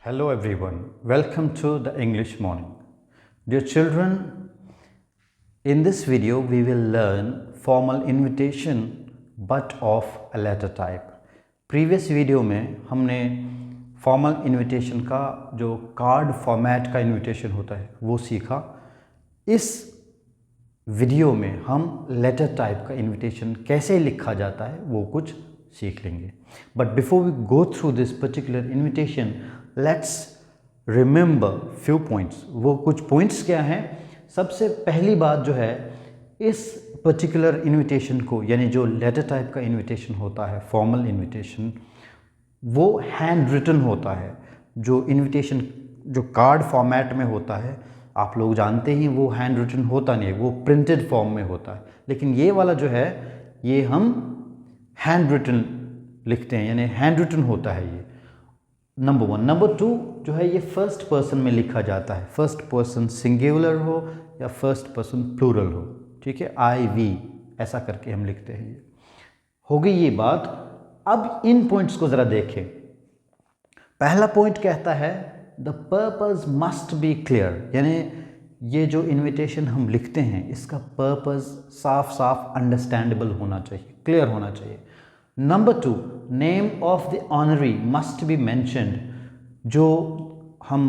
Hello everyone, welcome to the English Morning. Dear children, in this video we will learn formal invitation but of a letter type. Previous video में हमने formal invitation का जो card format का invitation होता है वो सीखा. इस वीडियो में हम लेटर टाइप का इन्विटेशन कैसे लिखा जाता है वो कुछ सीख लेंगे. But before we go through this particular invitation, let's remember few points. वो कुछ पॉइंट्स क्या हैं? सबसे पहली बात जो है, इस पर्टिकुलर इन्विटेशन को, यानी जो लेटर टाइप का इन्विटेशन होता है, फॉर्मल इन्विटेशन, वो हैंड रिटन होता है. जो इन्विटेशन जो कार्ड फॉर्मेट में होता है, आप लोग जानते ही वो हैंड रिटन होता नहीं है, वो प्रिंटेड फॉर्म में होता है. लेकिन ये वाला जो है ये हम हैंड रिटन लिखते हैं, यानी हैंड रिटन होता है ये. नंबर 1. नंबर 2 जो है ये फर्स्ट पर्सन में लिखा जाता है. फर्स्ट पर्सन सिंगुलर हो या फर्स्ट पर्सन प्लूरल हो, ठीक है, आई वी ऐसा करके हम लिखते हैं. ये हो गई ये बात. अब इन पॉइंट्स को ज़रा देखें. पहला पॉइंट कहता है the purpose must be clear, यानी ये जो इन्विटेशन हम लिखते हैं इसका पर्पस साफ साफ अंडरस्टैंडेबल होना चाहिए, क्लियर होना चाहिए. Number 2, name of the honoree must be mentioned. जो हम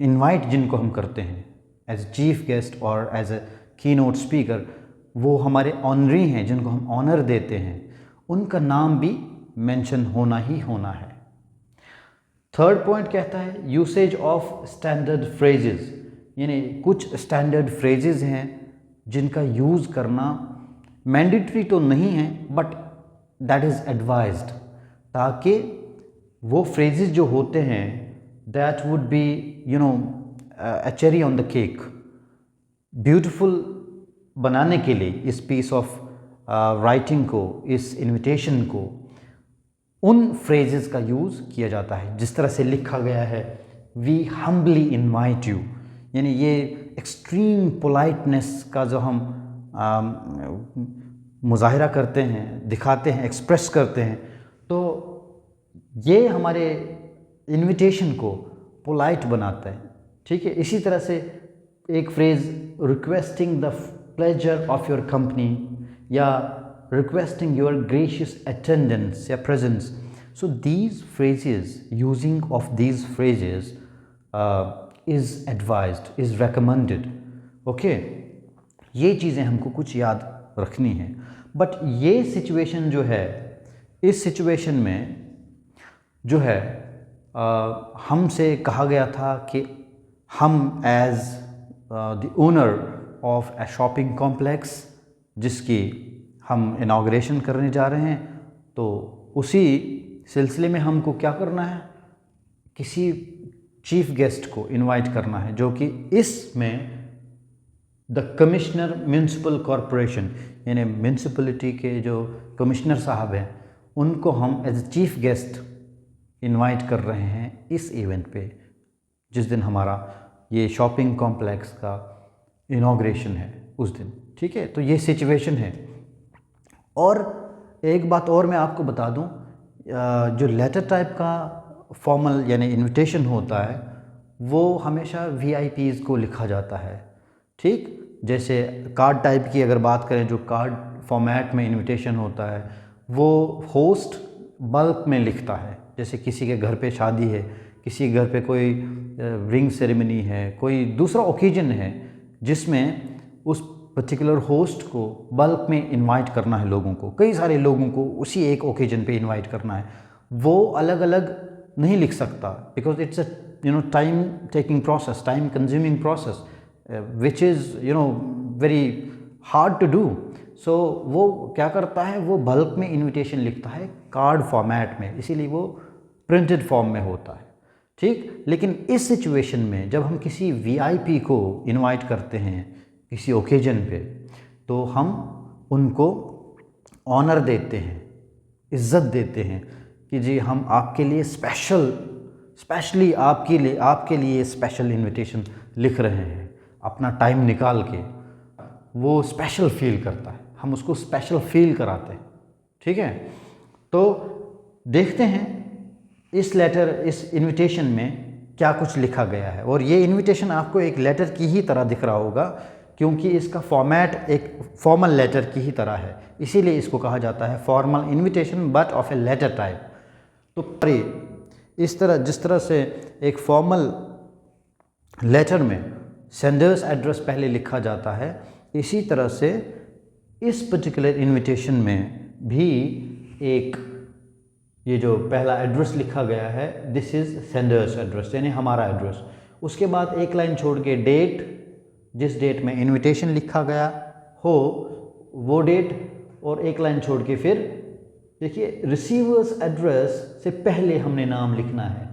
इनवाइट जिनको हम करते हैं एज चीफ गेस्ट और as a keynote speaker, वो हमारे ऑनरी हैं जिनको हम ऑनर देते हैं, उनका नाम भी मेंशन होना ही होना है. थर्ड पॉइंट कहता है यूसेज ऑफ स्टैंडर्ड फ्रेजेस, यानी कुछ स्टैंडर्ड फ्रेजेस हैं जिनका यूज़ करना मैंडेटरी तो नहीं है बट दैट इज़ एडवाइज्ड, ताकि वो फ्रेजेस जो होते हैं that would be a cherry on the cake, beautiful बनाने के लिए इस पीस ऑफ राइटिंग को, इस इन्विटेशन को, उन फ्रेजेस का यूज़ किया जाता है. जिस तरह से लिखा गया है वी हम्बली इनवाइट यू, यानी ये एक्सट्रीम पोलाइटनेस का जो हम मुजाहिरा करते हैं, दिखाते हैं, एक्सप्रेस करते हैं, तो ये हमारे इन्विटेशन को पोलाइट बनाता है, ठीक है. इसी तरह से एक phrase requesting the pleasure of your company या requesting your gracious attendance या presence. So these phrases, using of these phrases is advised, is recommended. Okay, ये चीज़ें हमको कुछ याद रखनी है. बट ये सिचुएशन जो है, इस सिचुएशन में जो है हमसे कहा गया था कि हम as the owner of a shopping complex जिसकी हम इनाग्रेशन करने जा रहे हैं, तो उसी सिलसिले में हमको क्या करना है, किसी चीफ गेस्ट को इनवाइट करना है, जो कि इसमें द कमिश्नर म्यूनसिपल कॉरपोरेशन, यानी म्यूनसिपलिटी के जो कमिश्नर साहब हैं, उनको हम as a chief guest invite कर रहे हैं इस इवेंट पे, जिस दिन हमारा ये शॉपिंग कॉम्प्लेक्स का इनाग्रेशन है उस दिन, ठीक है. तो ये सिचुएशन है. और एक बात और मैं आपको बता दूं, जो लेटर टाइप का फॉर्मल यानी इनविटेशन होता है वो हमेशा VIPs को लिखा जाता है, ठीक. जैसे कार्ड टाइप की अगर बात करें, जो कार्ड फॉर्मेट में इनविटेशन होता है वो होस्ट बल्क में लिखता है. जैसे किसी के घर पे शादी है, किसी के घर पे कोई रिंग सेरेमनी है, कोई दूसरा ओकेजन है जिसमें उस पर्टिकुलर होस्ट को बल्क में इनवाइट करना है लोगों को, कई सारे लोगों को उसी एक ओकेजन पे इनवाइट करना है, वो अलग अलग नहीं लिख सकता, because it's a time taking process, time consuming process, which is very hard to do. So वो क्या करता है, वो बल्क में इनविटेशन लिखता है कार्ड फॉर्मेट में, इसीलिए वो प्रिंटेड फॉर्म में होता है, ठीक. लेकिन इस सिचुएशन में जब हम किसी VIP को इनवाइट करते हैं किसी ओकेजन पे, तो हम उनको ऑनर देते हैं, इज़्ज़त देते हैं कि जी हम आपके लिए स्पेशली आपके लिए स्पेशल इनविटेशन लिख रहे हैं, अपना टाइम निकाल के. वो स्पेशल फील करता है, हम उसको स्पेशल फील कराते हैं, ठीक है. तो देखते हैं इस इनविटेशन में क्या कुछ लिखा गया है। और ये इनविटेशन आपको एक लेटर की ही तरह दिख रहा होगा, क्योंकि इसका फॉर्मेट एक फॉर्मल लेटर की ही तरह है, इसीलिए इसको कहा जाता है formal invitation but of a letter type. तो इस तरह जिस तरह से एक फॉर्मल लेटर में सेंडर्स एड्रेस पहले लिखा जाता है, इसी तरह से इस पर्टिकुलर इनविटेशन में भी एक ये जो पहला एड्रेस लिखा गया है, दिस इज़ सेंडर्स एड्रेस, यानी हमारा एड्रेस। उसके बाद एक लाइन छोड़ के डेट, जिस डेट में इनविटेशन लिखा गया हो वो डेट, और एक लाइन छोड़ के फिर देखिए रिसीवर्स एड्रेस से पहले हमने नाम लिखना है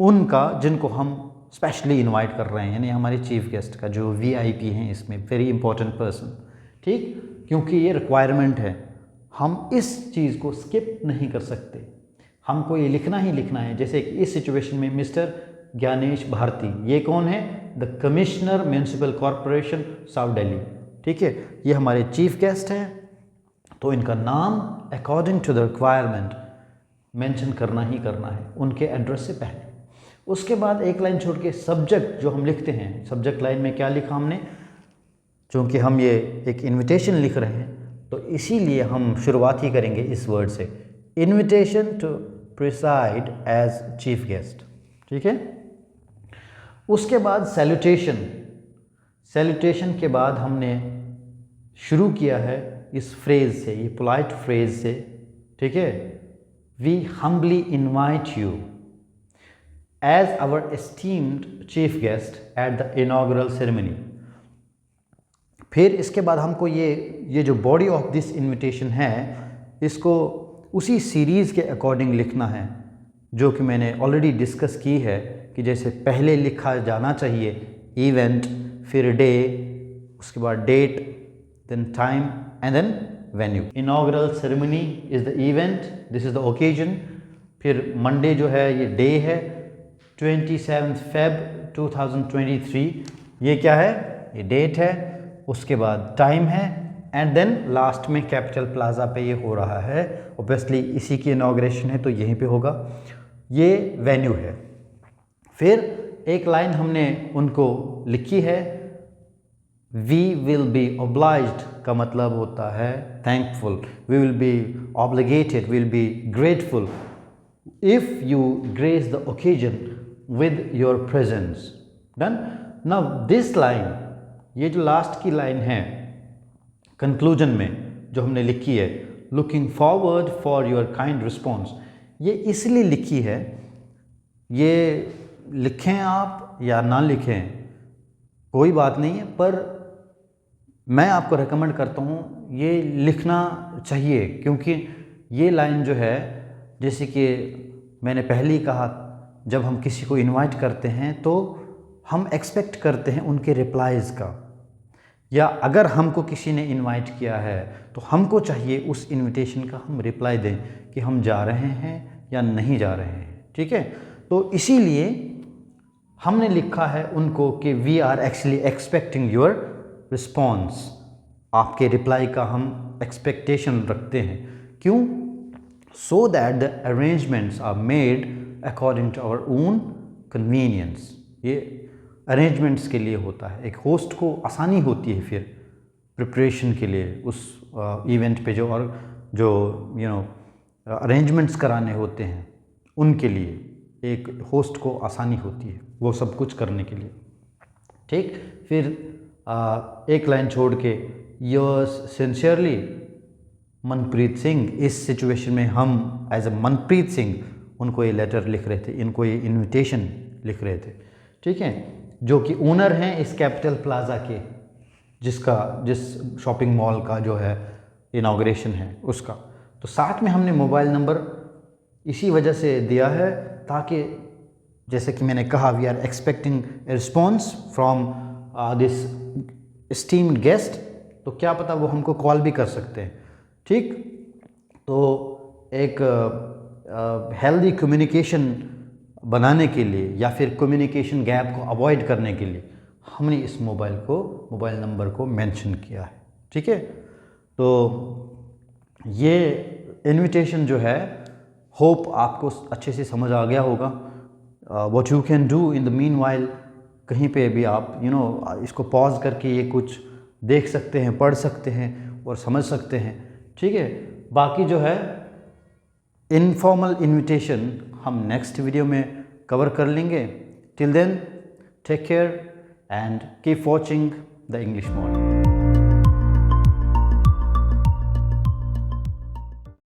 उनका जिनको हम स्पेशली इनवाइट कर रहे हैं, यानी हमारे चीफ गेस्ट का जो वीआईपी हैं, इसमें वेरी इंपॉर्टेंट पर्सन, ठीक, क्योंकि ये रिक्वायरमेंट है, हम इस चीज़ को स्किप नहीं कर सकते, हमको ये लिखना ही लिखना है। जैसे कि इस सिचुएशन में मिस्टर ज्ञानेश भारती, ये कौन है, the commissioner municipal corporation south Delhi, ठीक है, ये हमारे चीफ गेस्ट हैं, तो इनका नाम according to the requirement mention करना ही करना है उनके एड्रेस से पहले। उसके बाद एक लाइन छोड़ के सब्जेक्ट जो हम लिखते हैं, सब्जेक्ट लाइन में क्या लिखा हमने, चूँकि हम ये एक इनविटेशन लिख रहे हैं तो इसीलिए हम शुरुआत ही करेंगे इस वर्ड से, invitation to preside as chief guest, ठीक है। उसके बाद सैल्यूटेशन, सैल्यूटेशन के बाद हमने शुरू किया है इस फ्रेज से, ये पोलाइट फ्रेज से, ठीक है, we humbly invite you as our esteemed chief guest at the inaugural ceremony. फिर इसके बाद हमको ये जो बॉडी ऑफ दिस इनविटेशन है, इसको उसी सीरीज़ के अकॉर्डिंग लिखना है जो कि मैंने ऑलरेडी डिस्कस की है, कि जैसे पहले लिखा जाना चाहिए इवेंट, फिर डे, उसके बाद date, then time and then venue. Inaugural ceremony is the event, this is the occasion, फिर मंडे जो है ये डे है, 27 Feb 2023, ये क्या है, ये डेट है, उसके बाद टाइम है, एंड देन लास्ट में कैपिटल प्लाजा पे ये हो रहा है, ऑब्वियसली इसी की इनॉग्रेशन है तो यहीं पे होगा, ये वेन्यू है। फिर एक लाइन हमने उनको लिखी है, वी विल बी ऑब्लाइज्ड का मतलब होता है thankful, we will be obligated, we will be grateful if you grace the occasion with your presence. Done. Now this line, ये जो लास्ट की लाइन है कंक्लूजन में जो हमने लिखी है, looking forward for your kind response, ये इसलिए लिखी है, ये लिखें आप या ना लिखें कोई बात नहीं है, पर मैं आपको रेकमेंड करता हूँ ये लिखना चाहिए, क्योंकि ये लाइन जो है, जैसे कि मैंने पहले ही कहा, जब हम किसी को इनवाइट करते हैं तो हम एक्सपेक्ट करते हैं उनके रिप्लाइज़ का, या अगर हमको किसी ने इनवाइट किया है तो हमको चाहिए उस इनविटेशन का हम रिप्लाई दें कि हम जा रहे हैं या नहीं जा रहे हैं, ठीक है। तो इसीलिए हमने लिखा है उनको कि we are actually expecting your response, आपके रिप्लाई का हम एक्सपेक्टेशन रखते हैं। क्यों? So that the arrangements are made according to our own convenience. ये अरेंजमेंट्स के लिए होता है, एक होस्ट को आसानी होती है फिर प्रिपरेशन के लिए उस इवेंट पे जो, और जो अरेंजमेंट्स कराने होते हैं उनके लिए एक होस्ट को आसानी होती है वो सब कुछ करने के लिए, ठीक। फिर एक लाइन छोड़ के योर्स सिंसियरली मनप्रीत सिंह, इस सिचुएशन में हम एज अ मनप्रीत सिंह उनको ये लेटर लिख रहे थे, इनको ये इनविटेशन लिख रहे थे, ठीक है, जो कि ओनर हैं इस कैपिटल प्लाजा के, जिस शॉपिंग मॉल का जो है इनॉग्रेशन है उसका। तो साथ में हमने मोबाइल नंबर इसी वजह से दिया है ताकि, जैसे कि मैंने कहा, we are expecting a response from this esteemed guest, तो क्या पता वो हमको कॉल भी कर सकते हैं, ठीक। तो एक हेल्दी कम्युनिकेशन बनाने के लिए या फिर कम्युनिकेशन गैप को अवॉइड करने के लिए हमने इस मोबाइल नंबर को मेंशन किया है, ठीक है। तो ये इनविटेशन जो है होप आपको अच्छे से समझ आ गया होगा। What you can do in the mean while, कहीं पे भी आप इसको पॉज करके ये कुछ देख सकते हैं, पढ़ सकते हैं और समझ सकते हैं। ठीक है, बाकी जो है इनफॉर्मल इन्विटेशन हम नेक्स्ट वीडियो में कवर कर लेंगे। Till then take care and keep watching the English morning.